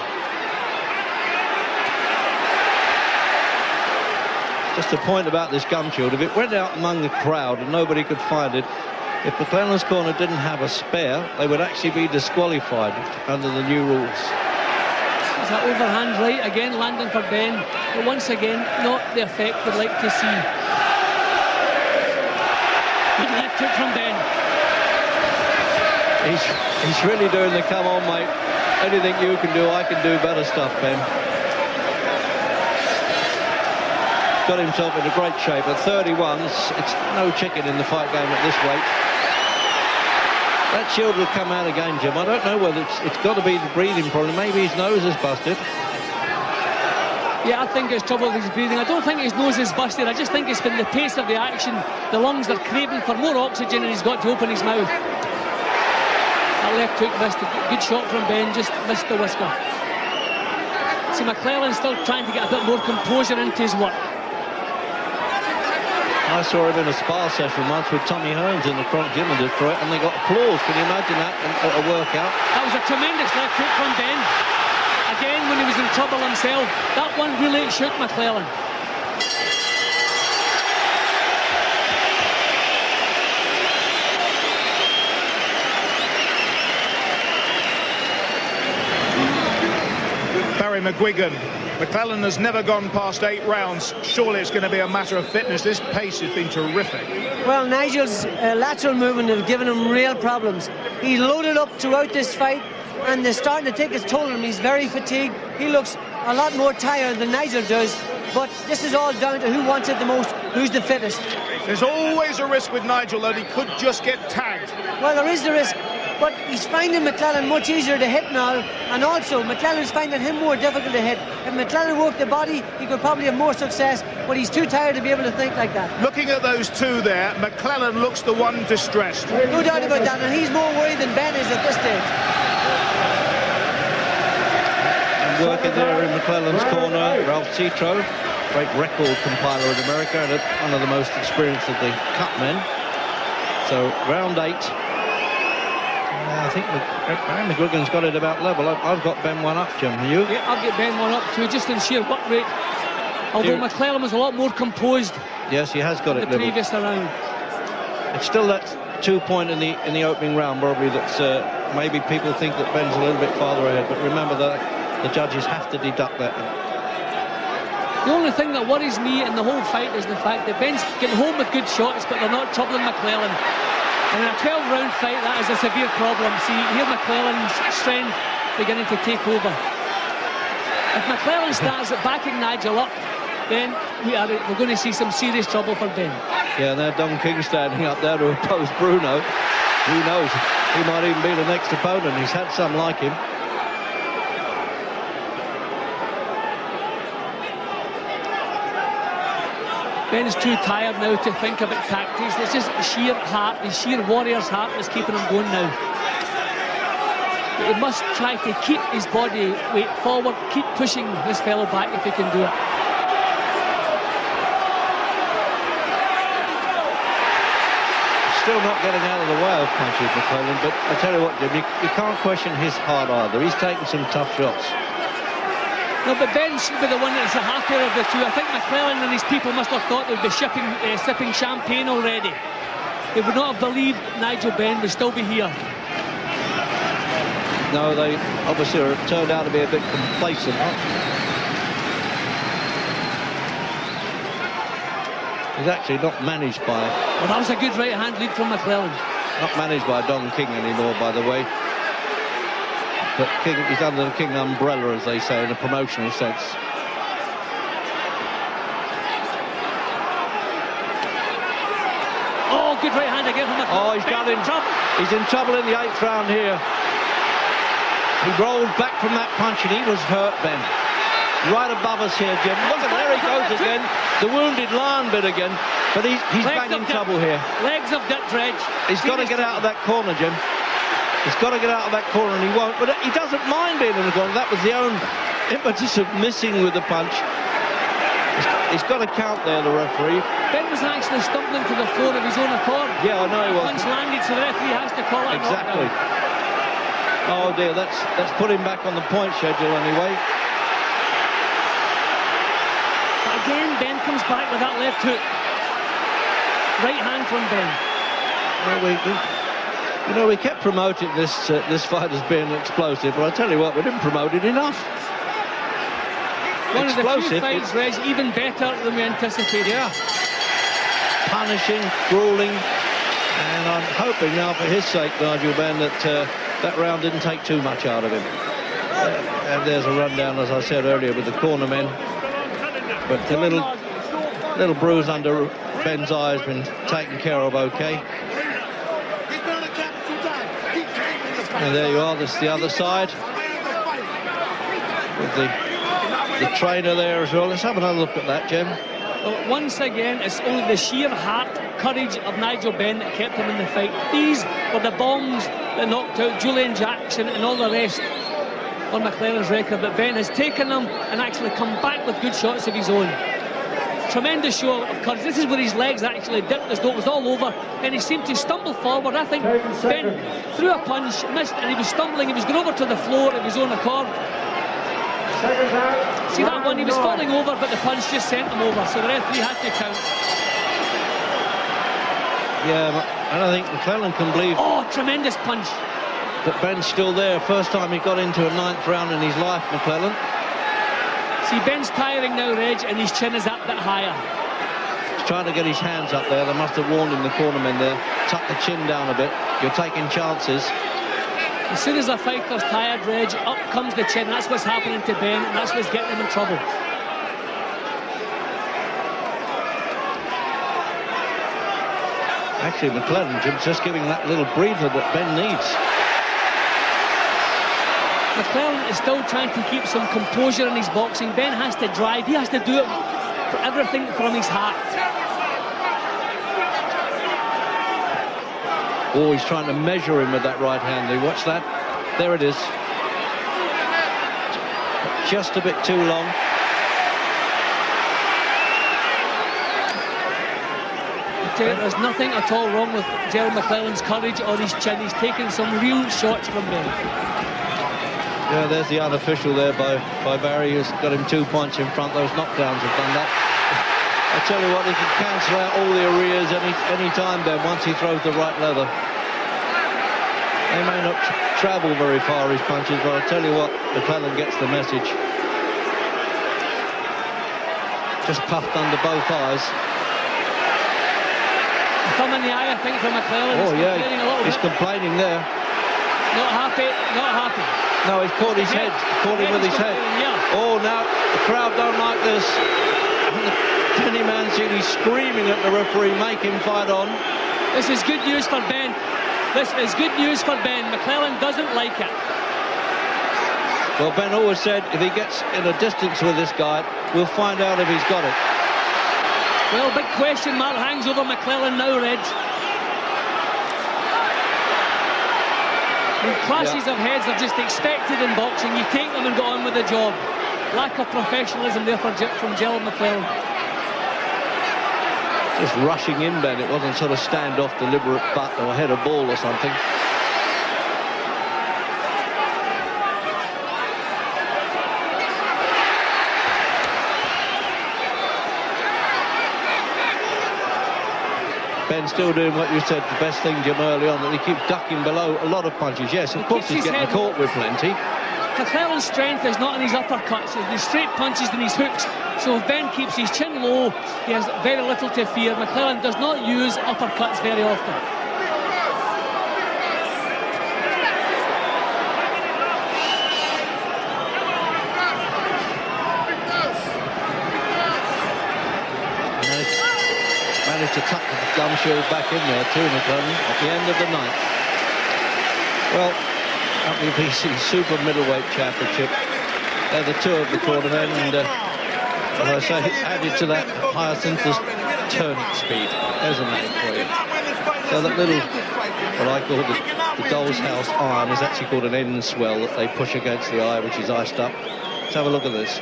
Just a point about this gum shield, if it went out among the crowd and nobody could find it, if McClellan's corner didn't have a spare, they would actually be disqualified under the new rules. Is that overhand right again, landing for Ben, but once again, not the effect we'd like to see. Good left hook from Ben. He's really doing the come on, mate. Anything you can do, I can do better stuff, Ben. Got himself in a great shape at 31. It's no chicken in the fight game at this weight. That shield will come out again, Jim. I don't know whether it's got to be the breathing problem. Maybe his nose is busted. Yeah, I think it's trouble with his breathing. I don't think his nose is busted. I just think it's been the pace of the action. The lungs are craving for more oxygen and he's got to open his mouth. That left hook missed. A good shot from Ben, just missed the whisker. See, McClellan's still trying to get a bit more composure into his work. I saw him in a spar session once with Tommy Hearns in the Cronk Gym in Detroit, and they got applause. Can you imagine that at a workout? That was a tremendous left hook from Ben. Again, when he was in trouble himself, that one really shook McClellan. Barry McGuigan. McClellan has never gone past 8 rounds. Surely it's going to be a matter of fitness. This pace has been terrific. Well, Nigel's lateral movement has given him real problems. He loaded up throughout this fight, and they're starting to take his toll on him. He's very fatigued. He looks a lot more tired than Nigel does. But this is all down to who wants it the most, who's the fittest. There's always a risk with Nigel that he could just get tagged. Well, there is the risk. But he's finding McClellan much easier to hit now, and also McClellan's finding him more difficult to hit. If McClellan worked the body, he could probably have more success, but he's too tired to be able to think like that. Looking at those two there, McClellan looks the one distressed. No doubt about that, and he's more worried than Ben is at this stage. And working there in McClellan's corner, Ralph Citro, great record compiler in America, and one of the most experienced of the cut men. So round 8. I think McGuigan's got it about level. I've got Ben one up, Jim. You? Yeah, I've got Ben one up too, just in sheer work rate. Although McClellan was a lot more composed. Yes, he has got it the level. Previous round. It's still that 2 point in the opening round, probably. That's maybe people think that Ben's a little bit farther ahead, but remember that the judges have to deduct that. The only thing that worries me in the whole fight is the fact that Ben's getting home with good shots, but they're not troubling McClellan. And in a 12-round fight, that is a severe problem. See, here McClellan's strength beginning to take over. If McClellan starts backing Nigel up, then we're going to see some serious trouble for Ben. Yeah, now Don King standing up there to oppose Bruno. Who knows? He might even be the next opponent. He's had some like him. Ben is too tired now to think about tactics. It's just sheer heart, the sheer warrior's heart that's keeping him going now. But he must try to keep his body weight forward, keep pushing this fellow back if he can do it. Still not getting out of the way of punches, McClellan, but I tell you what, Jim, you can't question his heart either. He's taken some tough shots. No, but Ben should be the one that's the happier of the two. I think McClellan and his people must have thought they'd be sipping champagne already. They would not have believed Nigel Benn would still be here. No, they obviously turned out to be a bit complacent. He's actually not managed by... Well, that was a good right-hand lead from McClellan. Not managed by Don King anymore, by the way. But King, he's under the King umbrella, as they say, in a promotional sense. Oh, good right hand again from McClellan. Oh, he's got him. He's in trouble in the 8th round here. He rolled back from that punch and he was hurt, Ben. Right above us here, Jim. Look at there he goes again. The wounded lion bit again. But he's banging trouble here. Legs of Dick Dredge. He's got to get out of that corner, Jim. He's got to get out of that corner and he won't. But he doesn't mind being in the corner. That was the own impetus of missing with the punch. He's got to count there, the referee. Ben was actually stumbling to the floor of his own accord. Yeah, I know he was. Punch landed, so the referee has to call it. Exactly. Oh dear, that's put him back on the point schedule anyway. But again, Ben comes back with that left hook. Right hand from Ben. Well, we kept promoting this fight as being explosive, but I tell you what, we didn't promote it enough. One of the few fights, Reg, even better than we anticipated. Yeah. Punishing, grueling, and I'm hoping now for his sake, Nigel Benn, that round didn't take too much out of him. And there's a rundown, as I said earlier, with the corner men. But the little bruise under Ben's eye has been taken care of okay. And there you are, that's the other side. With the trainer there as well. Let's have another look at that, Jim. Well, once again, it's only the sheer heart, courage of Nigel Benn that kept him in the fight. These were the bombs that knocked out Julian Jackson and all the rest on McClellan's record, but Ben has taken them and actually come back with good shots of his own. Tremendous show of courage. This is where his legs actually dipped as though it was all over, and he seemed to stumble forward. I think Ben threw a punch, missed, and he was stumbling. He was going over to the floor of his own accord. See that one? He was falling over, but the punch just sent him over, so the referee had to count. Yeah, I don't think McClellan can believe... Oh, tremendous punch. That Ben's still there. First time he got into a 9th round in his life, McClellan. See, Ben's tiring now, Reg, and his chin is that bit higher. He's trying to get his hands up there. They must have warned him, the cornermen there. Tuck the chin down a bit. You're taking chances. As soon as a fighter's tired, Reg, up comes the chin. That's what's happening to Ben, and that's what's getting him in trouble. Actually, McClellan, Jim's just giving that little breather that Ben needs. McClellan is still trying to keep some composure in his boxing. Ben has to drive. He has to do it for everything from his heart. Oh, he's trying to measure him with that right hand. You watch that? There it is. Just a bit too long. There's nothing at all wrong with Gerald McClellan's courage or his chin. He's taken some real shots from Ben. Yeah, there's the unofficial there by Barry, who's got him 2 points in front. Those knockdowns have done that. I tell you what, he can cancel out all the arrears any time, Ben, once he throws the right leather. They may not travel very far, his punches, but I tell you what, McClellan gets the message. Just puffed under both eyes. Thumb in the eye, I think, from McClellan. Oh, yeah, he's complaining there. Not happy, not happy. No, he's caught his head, caught him with his head. Yeah. Oh, now the crowd don't like this. Kenny Mancini screaming at the referee, make him fight on. This is good news for Ben. This is good news for Ben. McClellan doesn't like it. Well, Ben always said if he gets in a distance with this guy, we'll find out if he's got it. Well, big question mark hangs over McClellan now, Reg. When clashes of heads are just expected in boxing, you take them and go on with the job. Lack of professionalism there from Gerald McClellan. Just rushing in, Ben. It wasn't sort of stand-off, deliberate butt or head of ball or something. Ben still doing what you said, the best thing, Jim, early on, that he keeps ducking below a lot of punches. Yes, of course he's getting caught with plenty. McClellan's strength is not in his uppercuts, it's his straight punches and his hooks. So if Ben keeps his chin low, he has very little to fear. McClellan does not use uppercuts very often. Managed to tuck the gum shield back in there too, McClellan, at the end of the ninth. Well, WBC Super Middleweight Championship. They're the two of the tournament, and as I say, added to that, Hyacinthus turning speed. There's a name for you. So that little, what I call the doll's house arm, is actually called an end swell that they push against the eye, which is iced up. Let's have a look at this.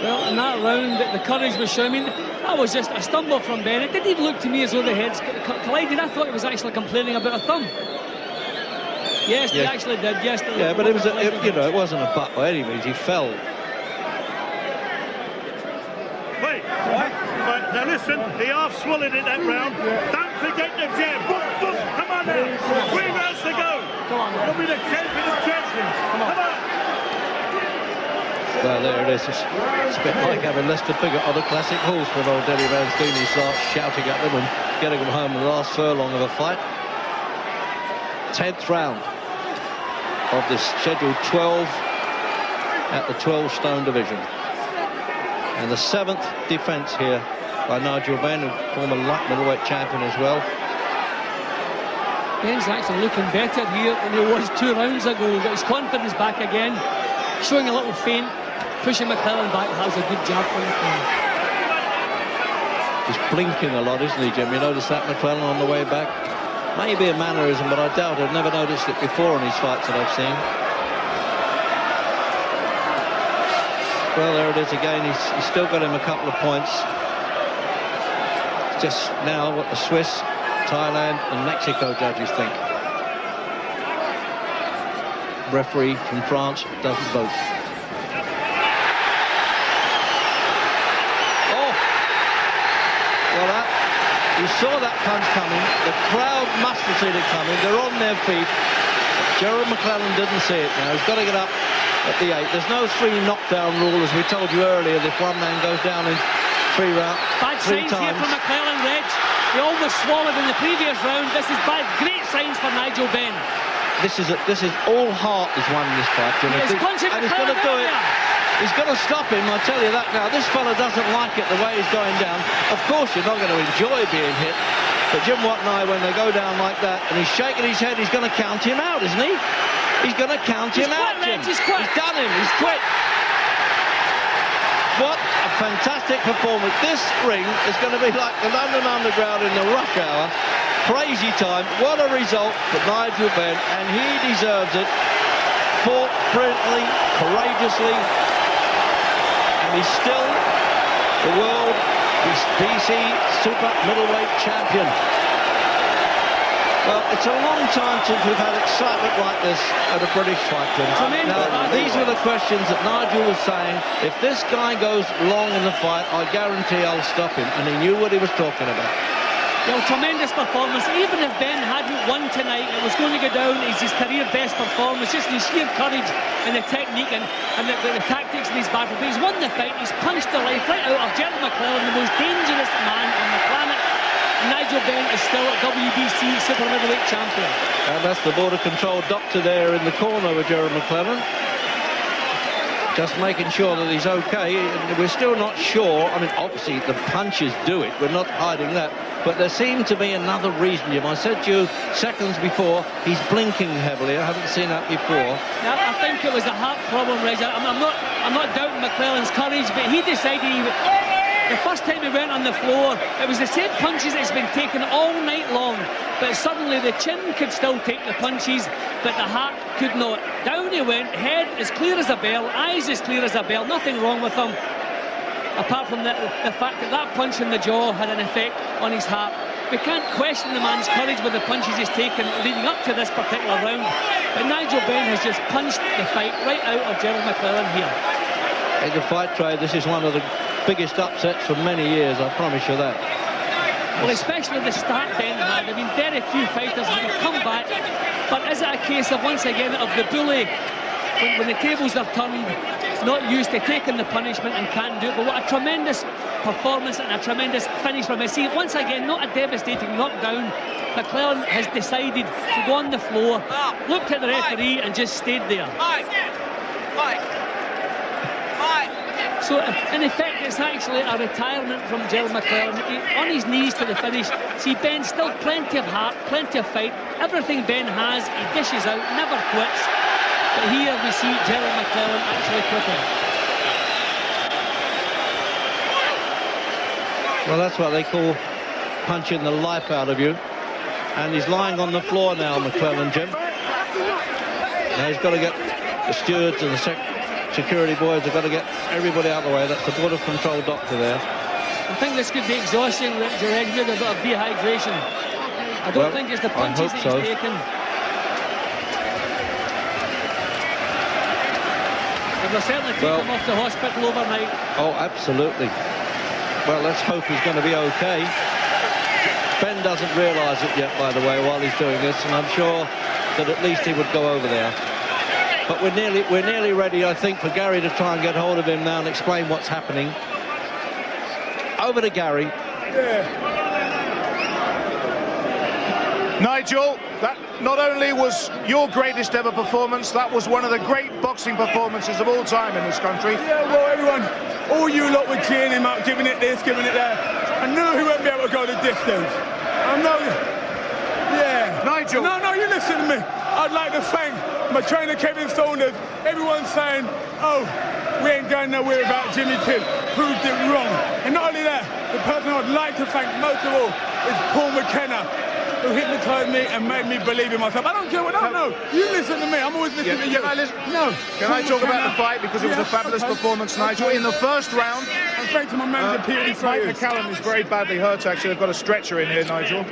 Well, in that round, the courage was shown. I mean, that was just a stumble from Ben. It didn't even look to me as though the heads collided. I thought he was actually complaining about a thumb. Yes, they actually did. Yes, yeah, but it was, you know, it wasn't a butt by any means. He fell. Wait, right, now listen, he half swallowed it that round. Don't forget the jab. Boom, boom, come on now. 3 rounds to go. Come on, you'll be the champion of champions. Come on. Well, there it is. It's a bit like having Lester Piggott on a classic horse when old Denny Mancini starts shouting at them and getting them home in the last furlong of a fight. 10th round of this scheduled 12 at the 12-stone division. And the 7th defence here by Nigel Benn, former light middleweight champion as well. Ben's actually looking better here than he was 2 rounds ago. He got his confidence back again, showing a little feint, pushing McClellan back. That was a good job for McClellan. He's blinking a lot, isn't he, Jim? You notice that, McClellan, on the way back? Maybe a mannerism, but I doubt I've never noticed it before in his fights that I've seen. Well, there it is again. He's still got him a couple of points. It's just now what the Swiss, Thailand and Mexico judges think. Referee from France doesn't vote. Oh! Well, you saw that punch coming. The crowd must have seen it coming. They're on their feet. Gerald McClellan didn't see it now. He's got to get up at the 8. There's no 3 knockdown rule, as we told you earlier. If one man goes down in 3 rounds, bad signs here for McClellan, Reg. He almost swallowed in the previous round. This is bad. Great signs for Nigel Benn. This is all heart is won in this fight, Jimmy. He's punching and he's going to do it. He's going to stop him, I tell you that now. This fella doesn't like it the way he's going down. Of course, you're not going to enjoy being hit. But Jim Watt and I, when they go down like that, and he's shaking his head, he's going to count him out, isn't he? He's going to count him out, Jim. He's done him. He's quit. What a fantastic performance. This ring is going to be like the London Underground in the rush hour. Crazy time. What a result for Nigel Benn, and he deserves it. Fought brilliantly, courageously, and he's still the world WBC Super Middleweight Champion. Well, it's a long time since we've had excitement like this at a British fight. Now, these were the questions that Nigel was saying. If this guy goes long in the fight, I guarantee I'll stop him. And he knew what he was talking about. Well, tremendous performance. Even if Ben hadn't won tonight, it was going to go down as his career best performance. Just his sheer courage and the technique and the tactics in his battle. But he's won the fight. He's punched the life right out of Gerald McClellan, the most dangerous man on the planet. Nigel Benn is still a WBC Super Middleweight champion. And that's the border control doctor there in the corner with Gerald McClellan. Just making sure that he's okay. We're still not sure. I mean, obviously, the punches do it. We're not hiding that. But there seemed to be another reason, Jim. I said to you seconds before, he's blinking heavily. I haven't seen that before. Now, I think it was a heart problem, Reg. I'm not doubting McClellan's courage, but he decided the first time he went on the floor, it was the same punches that's been taken all night long. But suddenly the chin could still take the punches, but the heart could not. Down he went, head as clear as a bell, eyes as clear as a bell, nothing wrong with him. Apart from the fact that punch in the jaw had an effect on his heart. We can't question the man's courage with the punches he's taken leading up to this particular round, but Nigel Benn has just punched the fight right out of Gerald McClellan here. In the fight trade, this is one of the biggest upsets for many years, I promise you that. Well, especially the start Ben had. I mean, very few fighters have come back, but is it a case of, once again, of the bully, when the tables are turned, not used to taking the punishment and can't do it? But what a tremendous performance and a tremendous finish from him. See, once again, not a devastating knockdown. McClellan has decided to go on the floor, looked at the referee and just stayed there. So, in effect, it's actually a retirement from Gerald McClellan. On his knees to the finish. See, Ben still plenty of heart, plenty of fight. Everything Ben has, he dishes out, never quits. But here we see Gerald McClellan actually quitting. Well, that's what they call punching the life out of you. And he's lying on the floor now, McClellan, Jim. Now he's got to get the stewards and the security boys have got to get everybody out of the way. That's the Board of Control doctor there. I think this could be exhausting, Gerard, with a bit of dehydration. I don't think it's the punches that he's taken. But they'll certainly take him off to hospital overnight. Oh, absolutely. Well, let's hope he's going to be okay. Ben doesn't realise it yet, by the way, while he's doing this, and I'm sure that at least he would go over there. But we're nearly ready, I think, for Gary to try and get hold of him now and explain what's happening. Over to Gary. Nigel, that not only was your greatest ever performance, that was one of the great boxing performances of all time in this country. Yeah, well, everyone, all you lot were cheering him up, giving it this, giving it that. I knew he wouldn't be able to go the distance. I know. Yeah. Nigel. No, you listen to me. I'd like to thank my trainer, Kevin Saunders. Everyone's saying, oh, we ain't going nowhere without Jimmy Kidd. Proved it wrong. And not only that, the person I'd like to thank most of all is Paul McKenna, who hypnotised me and made me believe in myself. I don't care what I don't know. You listen to me. I'm always listening to you. Can I talk about the fight? Because it was a fabulous performance, Nigel. In the first round, and thanks to my manager, Peter Mike McClellan is very badly hurt, actually. They've got a stretcher in here, Nigel.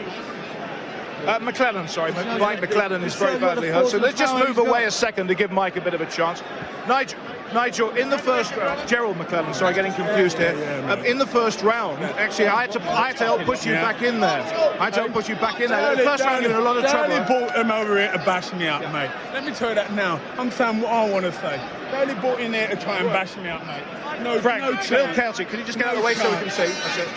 McClellan, sorry. Mike McClellan is very badly hurt. So let's just move away a second to give Mike a bit of a chance. Nigel, in the first round, Gerald McClellan, sorry, getting confused here. In the first round, actually, I had to help push you back in there. I had to help push you back in there. The first round, you're in a lot of trouble. They only brought him over here to bash me up, mate. Let me tell you that now. I'm saying what I want to say. They only brought in here to try and bash me up, mate. No, Frank, no chance. Little Celtic, can you just get out of the way so we can see? That's it.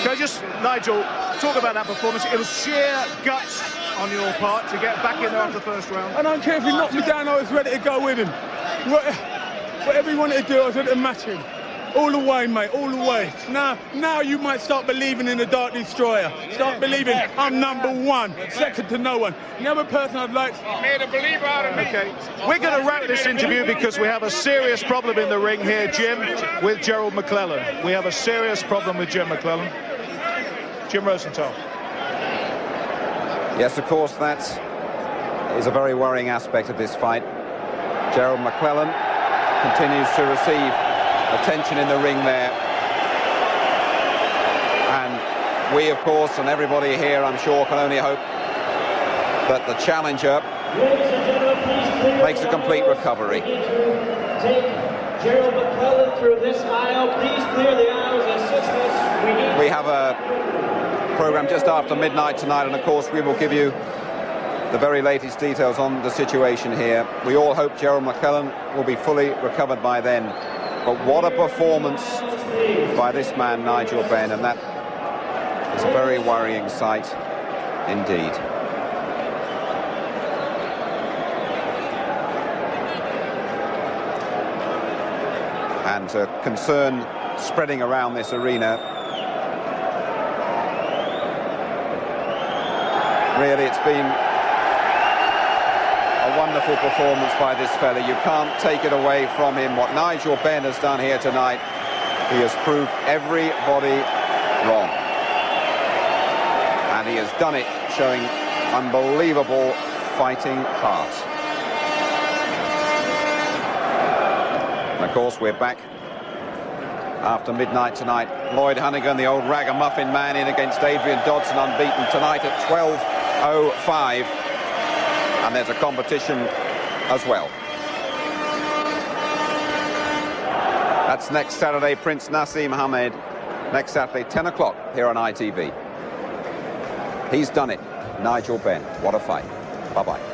Can I just, Nigel, talk about that performance? It was sheer guts on your part to get back in there after the first round. I don't care if he knocked me down, I was ready to go with him. Whatever he wanted to do, I was ready to match him. All the way, mate, all the way. Now you might start believing in the Dark Destroyer. Start believing I'm #1, second to no one. The other person I'd like... Made a believer out of me. Okay, we're going to wrap this interview because we have a serious problem in the ring here, Jim, with Gerald McClellan. We have a serious problem with Jim McClellan. Jim Rosenthal. Yes, of course, that is a very worrying aspect of this fight. Gerald McClellan continues to receive attention in the ring there. And we, of course, and everybody here, I'm sure, can only hope that the challenger makes a complete recovery. Take Gerald McClellan through this aisle. Please clear the aisles and assistance. We have a program just after midnight tonight, and of course we will give you the very latest details on the situation here. We all hope Gerald McClellan will be fully recovered by then. But what a performance by this man, Nigel Benn, and that is a very worrying sight indeed. And concern spreading around this arena. Really, it's been a wonderful performance by this fella. You can't take it away from him. What Nigel Benn has done here tonight, he has proved everybody wrong. And he has done it showing unbelievable fighting heart. And of course, we're back after midnight tonight Lloyd Hunnigan, the old ragamuffin man, in against Adrian Dodson, unbeaten tonight at 12:05. And there's a competition as well. That's next Saturday, Prince Nassim Hamed. Next Saturday, 10 o'clock, here on ITV. He's done it. Nigel Benn. What a fight. Bye-bye.